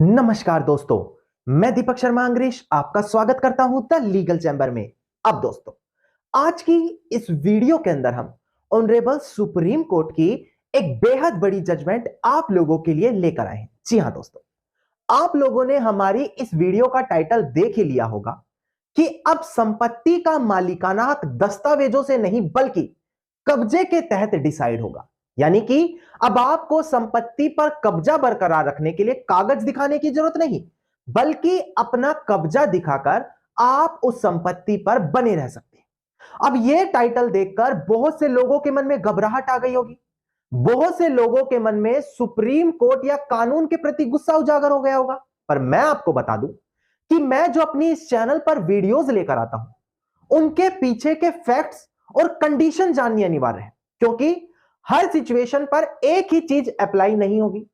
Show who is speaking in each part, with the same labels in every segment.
Speaker 1: नमस्कार दोस्तों, मैं दीपक शर्मा अंग्रेश आपका स्वागत करता हूं द लीगल चैम्बर में। अब दोस्तों, आज की इस वीडियो के अंदर हम ऑनरेबल सुप्रीम कोर्ट की एक बेहद बड़ी जजमेंट आप लोगों के लिए लेकर आए हैं। जी हां दोस्तों, आप लोगों ने हमारी इस वीडियो का टाइटल देख ही लिया होगा कि अब संपत्ति का मालिकाना हक दस्तावेजों से नहीं बल्कि कब्जे के तहत डिसाइड होगा। यानी कि अब आपको संपत्ति पर कब्जा बरकरार रखने के लिए कागज दिखाने की जरूरत नहीं, बल्कि अपना कब्जा दिखाकर आप उस संपत्ति पर बने रह सकते हैं। अब यह टाइटल देखकर बहुत से लोगों के मन में घबराहट आ गई होगी, बहुत से लोगों के मन में सुप्रीम कोर्ट या कानून के प्रति गुस्सा उजागर हो गया होगा। पर मैं आपको बता दूं कि मैं जो अपनी इस चैनल पर वीडियोस लेकर आता हूं, उनके पीछे के फैक्ट्स और कंडीशन जाननी अनिवार्य है, क्योंकि हर सिचुएशन पर एक ही चीज अप्लाई नहीं होगी।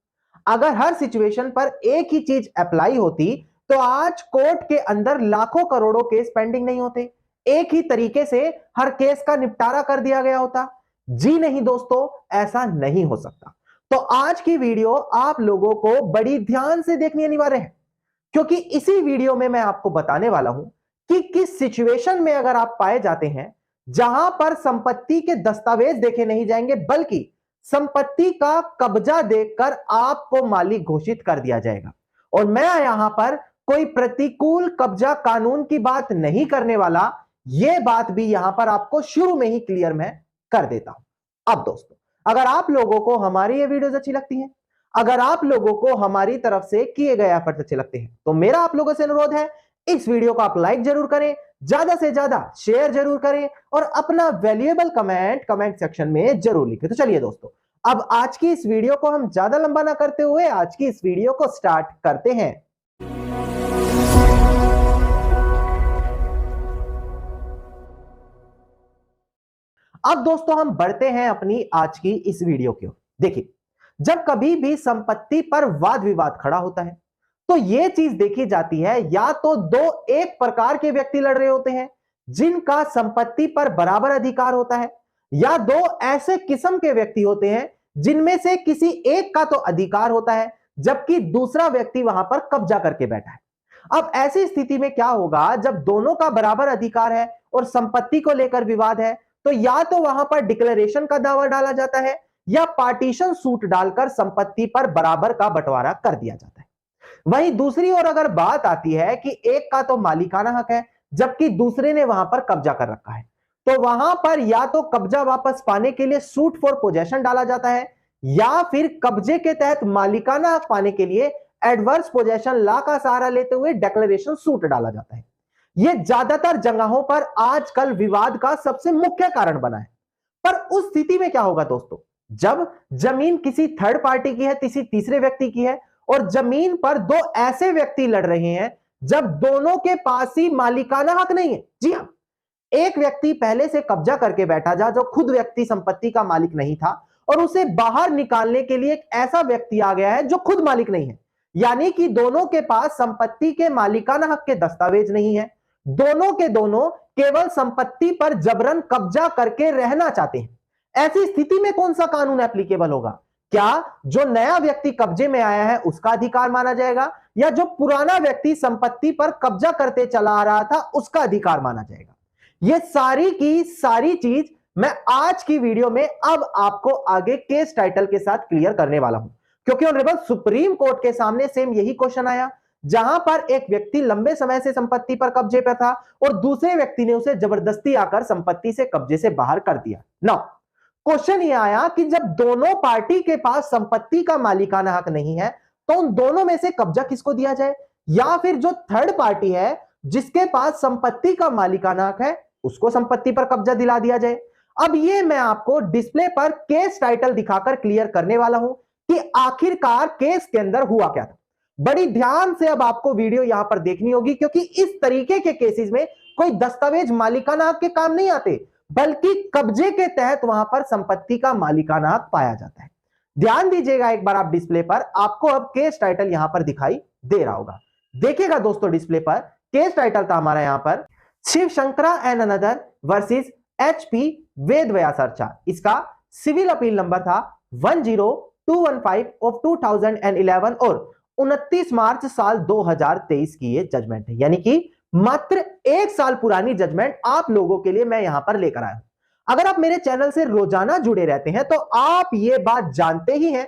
Speaker 1: अगर हर सिचुएशन पर एक ही चीज अप्लाई होती तो आज कोर्ट के अंदर लाखों करोड़ों केस पेंडिंग नहीं होते, एक ही तरीके से हर केस का निपटारा कर दिया गया होता। जी नहीं दोस्तों, ऐसा नहीं हो सकता। तो आज की वीडियो आप लोगों को बड़ी ध्यान से देखनी अनिवार्य है, क्योंकि इसी वीडियो में मैं आपको बताने वाला हूं कि किस सिचुएशन में अगर आप पाए जाते हैं जहां पर संपत्ति के दस्तावेज देखे नहीं जाएंगे बल्कि संपत्ति का कब्जा देखकर आपको मालिक घोषित कर दिया जाएगा। और मैं यहां पर कोई प्रतिकूल कब्जा कानून की बात नहीं करने वाला, यह बात भी यहां पर आपको शुरू में ही क्लियर मैं कर देता हूं। अब दोस्तों, अगर आप लोगों को हमारी ये वीडियोस अच्छी लगती हैं, अगर आप लोगों को हमारी तरफ से किए गए एफर्ट्स अच्छे लगते हैं, तो मेरा आप लोगों से अनुरोध है, इस वीडियो को आप लाइक जरूर करें, ज्यादा से ज्यादा शेयर जरूर करें और अपना वैल्यूएबल कमेंट सेक्शन में जरूर लिखें। तो चलिए दोस्तों, अब आज की इस वीडियो को हम ज्यादा लंबा ना करते हुए आज की इस वीडियो को स्टार्ट करते हैं। अब दोस्तों, हम बढ़ते हैं अपनी आज की इस वीडियो की ओर। देखिए, जब कभी भी संपत्ति पर वाद विवाद खड़ा होता है तो यह चीज देखी जाती है, या तो दो एक प्रकार के व्यक्ति लड़ रहे होते हैं जिनका संपत्ति पर बराबर अधिकार होता है, या दो ऐसे किस्म के व्यक्ति होते हैं जिनमें से किसी एक का तो अधिकार होता है जबकि दूसरा व्यक्ति वहां पर कब्जा करके बैठा है। अब ऐसी स्थिति में क्या होगा, जब दोनों का बराबर अधिकार है और संपत्ति को लेकर विवाद है, तो या तो वहां पर डिक्लेरेशन का दावा डाला जाता है या पार्टीशन सूट डालकर संपत्ति पर बराबर का बंटवारा कर दिया जाता है। वहीं दूसरी ओर अगर बात आती है कि एक का तो मालिकाना हक है जबकि दूसरे ने वहां पर कब्जा कर रखा है, तो वहां पर या तो कब्जा वापस पाने के लिए सूट फॉर पोजेशन डाला जाता है या फिर कब्जे के तहत मालिकाना हक पाने के लिए एडवर्स पोजेशन लॉ का सहारा लेते हुए डिक्लेरेशन सूट डाला जाता है। यह ज्यादातर जगहों पर आजकल विवाद का सबसे मुख्य कारण बना है। पर उस स्थिति में क्या होगा दोस्तों, जब जमीन किसी थर्ड पार्टी की है, किसी तीसरे व्यक्ति की है और जमीन पर दो ऐसे व्यक्ति लड़ रहे हैं जब दोनों के पास ही मालिकाना हक नहीं है। जी हां, एक व्यक्ति पहले से कब्जा करके बैठा जा जो खुद व्यक्ति संपत्ति का मालिक नहीं था, और उसे बाहर निकालने के लिए एक ऐसा व्यक्ति आ गया है जो खुद मालिक नहीं है। यानी कि दोनों के पास संपत्ति के मालिकाना हक के दस्तावेज नहीं है, दोनों के दोनों केवल संपत्ति पर जबरन कब्जा करके रहना चाहते हैं। ऐसी स्थिति में कौन सा कानून एप्लीकेबल होगा? क्या जो नया व्यक्ति कब्जे में आया है उसका अधिकार माना जाएगा, या जो पुराना व्यक्ति संपत्ति पर कब्जा करते चला आ रहा था उसका अधिकार माना जाएगा? ये सारी की सारी चीज मैं आज की वीडियो में अब आपको आगे केस टाइटल के साथ क्लियर करने वाला हूं, क्योंकि ऑनरेबल सुप्रीम कोर्ट के सामने सेम यही क्वेश्चन आया, जहां पर एक व्यक्ति लंबे समय से संपत्ति पर कब्जे पर था और दूसरे व्यक्ति ने उसे जबरदस्ती आकर संपत्ति से कब्जे से बाहर कर दिया। नाउ क्वेश्चन ये आया कि जब दोनों पार्टी के पास संपत्ति का मालिकाना हक नहीं है तो उन दोनों में से कब्जा किसको दिया जाए, या फिर जो थर्ड पार्टी है जिसके पास संपत्ति का मालिकाना हक है उसको संपत्ति पर कब्जा दिला दिया जाए। अब ये मैं आपको डिस्प्ले पर केस टाइटल दिखाकर क्लियर करने वाला हूं कि आखिरकार केस के अंदर हुआ क्या था। बड़ी ध्यान से अब आपको वीडियो यहां पर देखनी होगी, क्योंकि इस तरीके के केसेस में कोई दस्तावेज मालिकाना हक के काम नहीं आते, बल्कि कब्जे के तहत वहां पर संपत्ति का मालिकाना हक पाया जाता है। ध्यान दीजिएगा एक बार आप डिस्प्ले पर, आपको अब केस टाइटल यहां पर दिखाई दे रहा होगा। देखिएगा दोस्तों, डिस्प्ले पर केस टाइटल था हमारा यहां पर Shiv Shankara and another versus HP Ved Vyasarcha. इसका सिविल अपील नंबर था 10215 ऑफ 2011 और 29 मार्च साल 2023 की ये जजमेंट है, यानी कि मात्र 1 साल पुरानी जजमेंट आप लोगों के लिए मैं यहां पर लेकर आया हूं। अगर आप मेरे चैनल से रोजाना जुड़े रहते हैं तो आप ये बात जानते ही हैं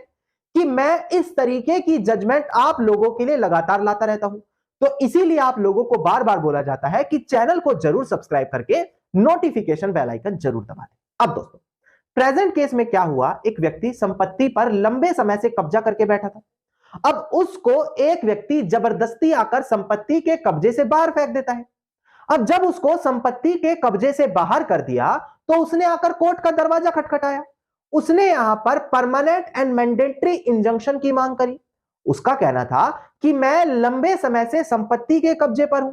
Speaker 1: कि मैं इस तरीके की जजमेंट आप लोगों के लिए लगातार लाता रहता हूं। तो इसीलिए आप लोगों को बार बार बोला जाता है कि चैनल को जरूर सब्सक्राइब करके नोटिफिकेशन बेल आइकन जरूर दबा दें। अब दोस्तों, प्रेजेंट केस में क्या हुआ, एक व्यक्ति संपत्ति पर लंबे समय से कब्जा करके बैठा था। अब उसको एक व्यक्ति जबरदस्ती आकर संपत्ति के कब्जे से बाहर फेंक देता है। अब जब उसको संपत्ति के कब्जे से बाहर कर दिया तो उसने आकर कोर्ट का दरवाजा खटखटाया। उसने यहां पर परमानेंट एंड मैंडेटरी इंजंक्शन की मांग करी। उसका कहना था कि मैं लंबे समय से संपत्ति के कब्जे पर हूं,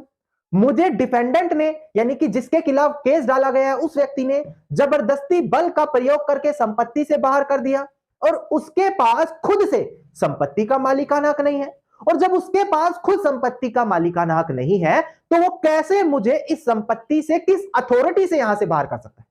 Speaker 1: मुझे डिफेंडेंट ने, यानी कि जिसके खिलाफ केस डाला गया है, उस व्यक्ति ने जबरदस्ती बल का प्रयोग करके संपत्ति से बाहर कर दिया और उसके पास खुद से संपत्ति का मालिकाना हक नहीं है। और जब उसके पास खुद संपत्ति का मालिकाना हक नहीं है तो वो कैसे मुझे इस संपत्ति से, किस अथॉरिटी से यहां से बाहर कर सकता है।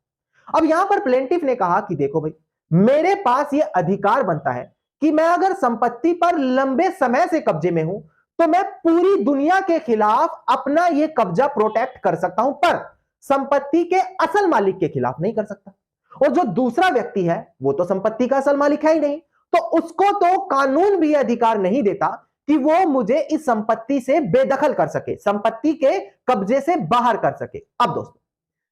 Speaker 1: अब यहां पर प्लेंटिफ ने कहा कि देखो भाई, मेरे पास यह अधिकार बनता है कि मैं अगर संपत्ति पर लंबे समय से कब्जे में हूं तो मैं पूरी दुनिया के खिलाफ अपना यह कब्जा प्रोटेक्ट कर सकता हूं, पर संपत्ति के असल मालिक के खिलाफ नहीं कर सकता। और जो दूसरा व्यक्ति है वो तो संपत्ति का असल मालिक है ही नहीं, तो उसको तो कानून भी अधिकार नहीं देता कि वो मुझे इस संपत्ति से बेदखल कर सके, संपत्ति के कब्जे से बाहर कर सके। अब दोस्तों,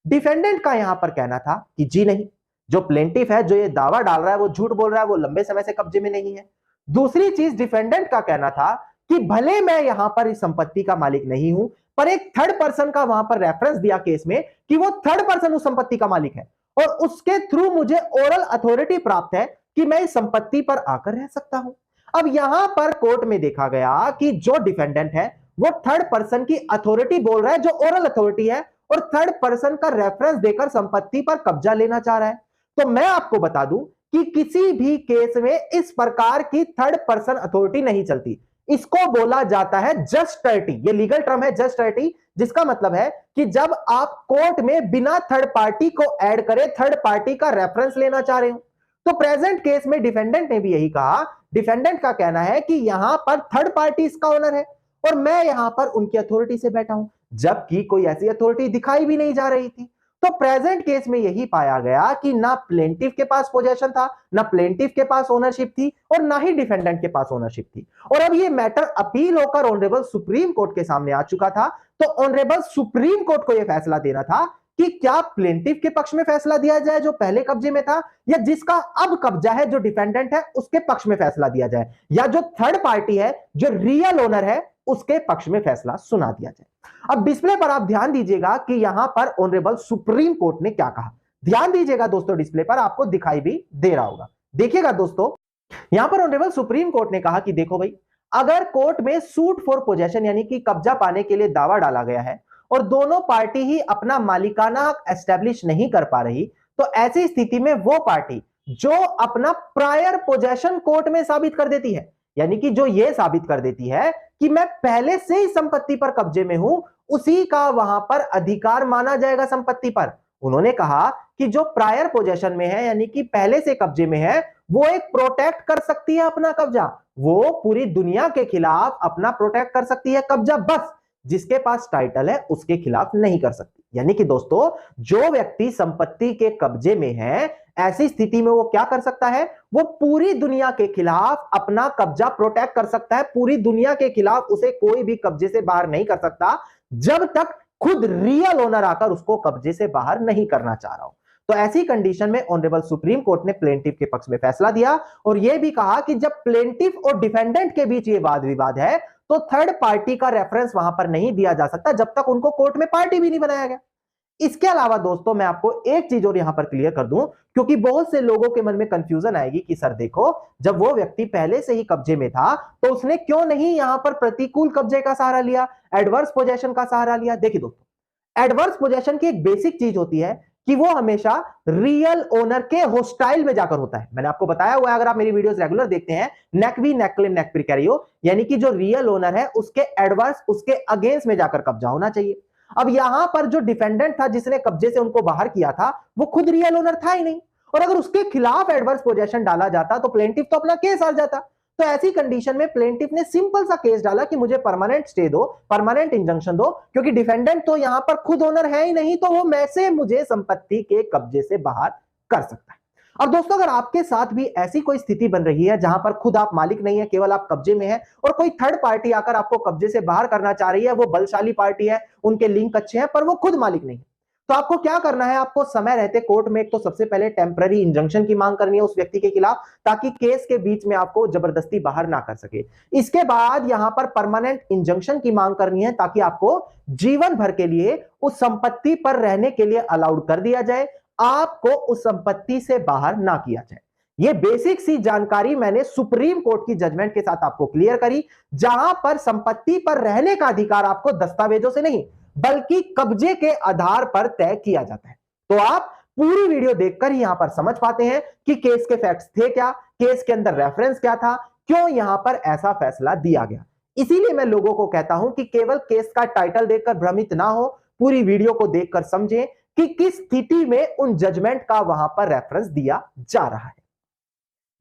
Speaker 1: डिफेंडेंट का यहां पर कहना था कि जी नहीं, जो प्लेंटिफ है, जो ये दावा डाल रहा है, वो झूठ बोल रहा है, वो लंबे समय से कब्जे में नहीं है। दूसरी चीज, डिफेंडेंट का कहना था कि भले मैं यहां पर इस संपत्ति का मालिक नहीं हूं, पर एक थर्ड पर्सन का वहां पर रेफरेंस दिया केस में कि वो थर्ड पर्सन उस संपत्ति का मालिक है और उसके थ्रू मुझे ओरल अथॉरिटी प्राप्त है कि मैं इस संपत्ति पर आकर रह सकता हूं। अब यहां पर कोर्ट में देखा गया कि जो डिफेंडेंट है वो थर्ड पर्सन की अथॉरिटी बोल रहा है, जो ओरल अथॉरिटी है, और थर्ड पर्सन का रेफरेंस देकर संपत्ति पर कब्जा लेना चाह रहा है। तो मैं आपको बता दूं कि किसी भी केस में इस प्रकार की थर्ड पर्सन अथॉरिटी नहीं चलती। इसको बोला जाता है जस्टिटी, ये लीगल टर्म है जस्टिटी, जिसका मतलब है कि जब आप कोर्ट में बिना थर्ड पार्टी को ऐड करे थर्ड पार्टी का रेफरेंस लेना चाह रहे हो। तो प्रेजेंट केस में डिफेंडेंट ने भी यही कहा। डिफेंडेंट का कहना है कि यहां पर थर्ड पार्टी इसका ओनर है और मैं यहां पर उनकी अथॉरिटी से बैठा हूं, जबकि कोई ऐसी अथॉरिटी दिखाई भी नहीं जा रही थी। तो प्रेजेंट केस में यही पाया गया कि ना प्लेंटिफ के पास पोजेशन था, ना प्लेंटिफ के पास ओनरशिप थी और ना ही डिफेंडेंट के पास ओनरशिप थी। और अब ये मैटर अपील होकर ऑनरेबल सुप्रीम कोर्ट के सामने आ चुका था। तो ऑनरेबल सुप्रीम कोर्ट को यह फैसला देना था कि क्या प्लेंटिफ के पक्ष में फैसला दिया जाए जो पहले कब्जे में था, या जिसका अब कब्जा है जो डिफेंडेंट है उसके पक्ष में फैसला दिया जाए, या जो थर्ड पार्टी है जो रियल ओनर है उसके पक्ष में फैसला सुना दिया जाए। अब डिस्प्ले पर आप ध्यान दीजिएगा कि यहां पर ऑनरेबल सुप्रीम कोर्ट ने क्या कहा। ध्यान दीजिएगा दोस्तों, डिस्प्ले पर आपको दिखाई भी दे रहा होगा, देखिएगा दोस्तों। यहां पर ऑनरेबल सुप्रीम कोर्ट ने कहा कि देखो भाई, अगर कोर्ट में सूट फॉर पोजेशन यानी कि कब्जा पाने के लिए दावा डाला गया है और दोनों पार्टी ही अपना मालिकाना हक एस्टेब्लिश नहीं कर पा रही, तो ऐसी स्थिति में वो पार्टी जो अपना प्रायर पोजेशन कोर्ट में साबित कर देती है, यानी कि जो ये साबित कर देती है कि मैं पहले से ही संपत्ति पर कब्जे में हूं, उसी का वहां पर अधिकार माना जाएगा संपत्ति पर। उन्होंने कहा कि जो प्रायर पोजेशन में है यानी कि पहले से कब्जे में है, वो एक प्रोटेक्ट कर सकती है अपना कब्जा, वो पूरी दुनिया के खिलाफ अपना प्रोटेक्ट कर सकती है कब्जा, बस जिसके पास टाइटल है उसके खिलाफ नहीं कर सकती। यानी कि दोस्तों, जो व्यक्ति संपत्ति के कब्जे में है, ऐसी स्थिति में वो क्या कर सकता है, वो पूरी दुनिया के खिलाफ अपना कब्जा प्रोटेक्ट कर सकता है। पूरी दुनिया के खिलाफ उसे कोई भी कब्जे से बाहर नहीं कर सकता जब तक खुद रियल ओनर आकर उसको कब्जे से बाहर नहीं करना चाह रहा हो। तो ऐसी कंडीशन में ऑनरेबल सुप्रीम कोर्ट ने प्लेंटिफ के पक्ष में फैसला दिया और यह भी कहा कि जब प्लेंटिफ और डिफेंडेंट के बीच ये वाद विवाद है तो थर्ड पार्टी का रेफरेंस वहां पर नहीं दिया जा सकता जब तक उनको कोर्ट में पार्टी भी नहीं बनाया गया। इसके अलावा दोस्तों, मैं आपको एक चीज और यहां पर क्लियर कर दूं, क्योंकि बहुत से लोगों के मन में कंफ्यूजन आएगी कि सर देखो, जब वो व्यक्ति पहले से ही कब्जे में था तो उसने क्यों नहीं यहां पर प्रतिकूल कब्जे का सहारा लिया, एडवर्स पोजेशन का सहारा लिया। देखिए दोस्तों, एडवर्स पोजेशन की एक बेसिक चीज होती है कि वो हमेशा रियल ओनर के होस्टाइल में जाकर होता है। मैंने आपको बताया हुआ है, अगर आप मेरी वीडियोस रेगुलर देखते हैं, नेक वी नेक क्लेम नेक प्रिकैरियो, यानी कि जो रियल ओनर है उसके एडवर्स, उसके अगेंस्ट में जाकर कब्जा होना चाहिए। अब यहां पर जो डिफेंडेंट था जिसने कब्जे से उनको बाहर किया था, वो खुद रियल ओनर था ही नहीं, और अगर उसके खिलाफ एडवर्स पोजेशन डाला जाता तो प्लेंटिफ तो अपना केस हार जाता। तो ऐसी कंडीशन में प्लेंटिफ ने सिंपल सा केस डाला कि मुझे परमानेंट स्टे दो, परमानेंट इंजंक्शन दो, क्योंकि डिफेंडेंट तो यहां पर खुद ओनर है ही नहीं, तो वो मैसे मुझे संपत्ति के कब्जे से बाहर कर सकता है। अब दोस्तों, अगर आपके साथ भी ऐसी कोई स्थिति बन रही है जहां पर खुद आप मालिक नहीं है, केवल आप कब्जे में है, और कोई थर्ड पार्टी आकर आपको कब्जे से बाहर करना चाह रही है, वो बलशाली पार्टी है, उनके लिंक अच्छे हैं, पर वो खुद मालिक नहीं है, तो आपको क्या करना है? आपको समय रहते कोर्ट में एक तो सबसे पहले टेम्पररी इंजंक्शन की मांग करनी है उस व्यक्ति के खिलाफ, ताकि केस के बीच में आपको जबरदस्ती बाहर ना कर सके। इसके बाद यहां पर परमानेंट इंजंक्शन की मांग करनी है, ताकि आपको जीवन भर के लिए उस संपत्ति पर रहने के लिए अलाउड कर दिया जाए, आपको उस संपत्ति से बाहर ना किया जाए। ये बेसिक सी जानकारी मैंने सुप्रीम कोर्ट की जजमेंट के साथ आपको क्लियर करी, जहां पर संपत्ति पर रहने का अधिकार आपको दस्तावेजों से नहीं बल्कि कब्जे के आधार पर तय किया जाता है। तो आप पूरी वीडियो देखकर ही यहां पर समझ पाते हैं कि केस के फैक्ट्स थे क्या, केस के अंदर रेफरेंस क्या था, क्यों यहां पर ऐसा फैसला दिया गया। इसीलिए मैं लोगों को कहता हूं कि केवल केस का टाइटल देखकर भ्रमित ना हो, पूरी वीडियो को देखकर समझें कि किस स्थिति में उन जजमेंट का वहां पर रेफरेंस दिया जा रहा है।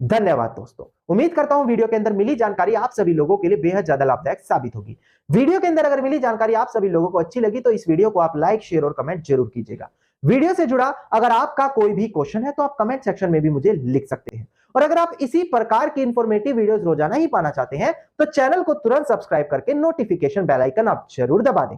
Speaker 1: धन्यवाद दोस्तों। उम्मीद करता हूं वीडियो के अंदर मिली जानकारी आप सभी लोगों के लिए बेहद ज्यादा लाभदायक साबित होगी। वीडियो के अंदर अगर मिली जानकारी आप सभी लोगों को अच्छी लगी तो इस वीडियो को आप लाइक, शेयर और कमेंट जरूर कीजिएगा। वीडियो से जुड़ा अगर आपका कोई भी क्वेश्चन है तो आप कमेंट सेक्शन में भी मुझे लिख सकते हैं। और अगर आप इसी प्रकार की इंफॉर्मेटिव वीडियोस रोजाना ही पाना चाहते हैं तो चैनल को तुरंत सब्सक्राइब करके नोटिफिकेशन बेल आइकन आप जरूर दबा दें।